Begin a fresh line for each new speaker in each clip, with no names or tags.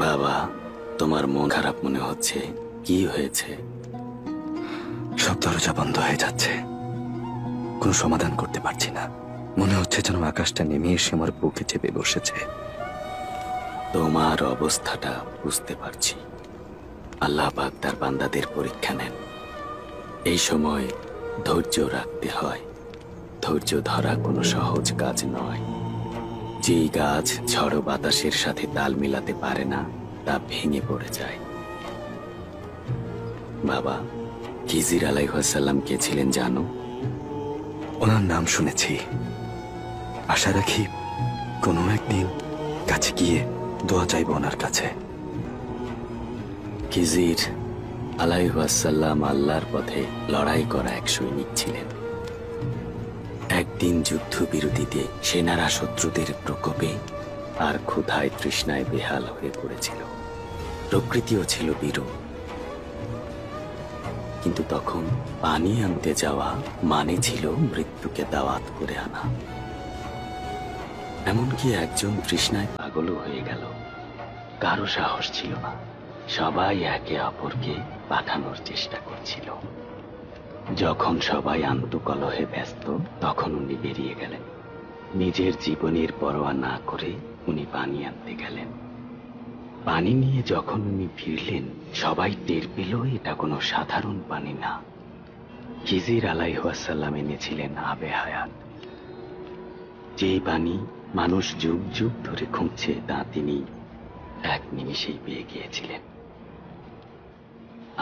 বাবা, তোমার মন খারাপ মনে হচ্ছে, কি হয়েছে?
সব দরজা বন্ধ হয়ে যাচ্ছে, কোনো সমাধান করতে পারছি না। মনে হচ্ছে যেন আকাশটা নেমে এসে আমার বুকে চেপে বসেছে।
তোমার অবস্থাটা বুঝতে পারছি। আল্লাহ পাক তার বান্দাদের পরীক্ষা নেন। এই সময় ধৈর্য রাখতে হয়। ধৈর্য ধরা কোনো সহজ কাজ নয়। যেই গাছ ঝড়ো বাতাসের সাথে তাল মিলাতে পারে না, তা ভেঙে পড়ে যায়। বাবা, খিজির আলাইহিস সালাম কে ছিলেন জানো?
ওনার নাম শুনেছি, আশা রাখি কোনো একদিন কাছে গিয়ে দোয়া চাইব ওনার কাছে।
খিজির আলাইহিস সালাম আল্লাহর পথে লড়াই করা এক সৈনিক ছিলেন। একদিন যুদ্ধবিরতিতে সেনারা শত্রুদের প্রকোপে আর ক্ষুধায় তৃষ্ণায় বেহাল হয়ে পড়েছিল। প্রকৃতিও ছিল বিরূপ, কিন্তু তখন পানি আনতে যাওয়া মানে ছিল মৃত্যুকে দাওয়াত করে আনা। এমনকি একজন তৃষ্ণায় পাগলও হয়ে গেল। কারো সাহস ছিল না, সবাই একে অপরকে পাঠানোর চেষ্টা করছিল। যখন সবাই আন্তকলহে ব্যস্ত, তখন উনি বেরিয়ে গেলেন। নিজের জীবনের পরোয়া না করে উনি পানি আনতে গেলেন। পানি নিয়ে যখন উনি ফিরলেন, সবাই টের পেল এটা কোনো সাধারণ পানি না। খিজির আলাইহিস সালাম এনেছিলেন আবে হায়াত। যেই পানি মানুষ যুগ যুগ ধরে খুঁজছে, তা তিনি এক নিমিষেই পেয়ে গিয়েছিলেন।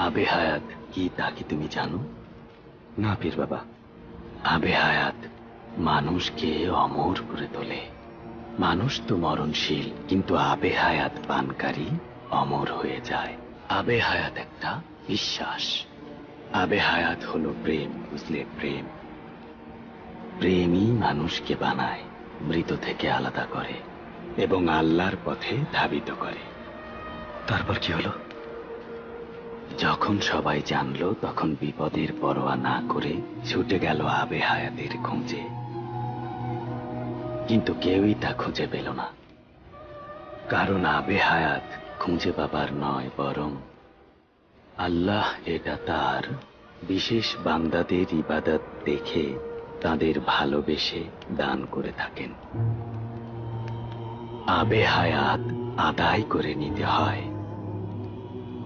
আবে হায়াত কি, তা কি তুমি জানো?
না পীর বাবা।
আবে হায়াত মানুষকে অমর করে তোলে। মানুষ তো মরণশীল, কিন্তু আবে হায়াত পানকারী অমর হয়ে যায়। আবে হায়াত একটা বিশ্বাস। আবে হায়াত হলো প্রেম, বুঝলে? প্রেম, প্রেমই মানুষকে বানায়, মৃত থেকে আলাদা করে এবং আল্লাহর পথে ধাবিত করে।
তারপর কি হলো?
যখন সবাই জানলো, তখন বিপদের পরোয়া না করে ছুটে গেল আবে হায়াতের খোঁজে। কিন্তু কেউই তা খুঁজে পেল না, কারণ আবে হায়াত খুঁজে পাবার নয়, বরং আল্লাহ এটা তার বিশেষ বান্দাদের ইবাদত দেখে তাদের ভালোবেসে দান করে থাকেন। আবে হায়াত আদায় করে নিতে হয়।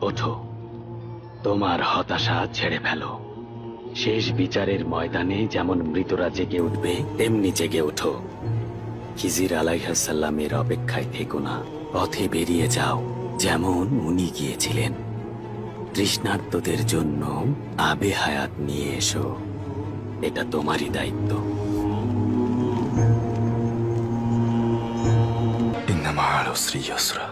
ওঠো, তোমার হতাশা ছেড়ে ফেলো। শেষ বিচারের ময়দানে যেমন মৃতরা জেগে উঠবে, তেমনি জেগে ওঠো। খিজির আলাইহিস সালামের অপেক্ষায় থেকো না, পথে বেরিয়ে যাও যেমন উনি গিয়েছিলেন। তৃষ্ণার্তদের জন্য আবে হায়াত নিয়ে এসো, এটা তোমারই দায়িত্ব।
ইন্না মা'আল উসরি ইউসরা।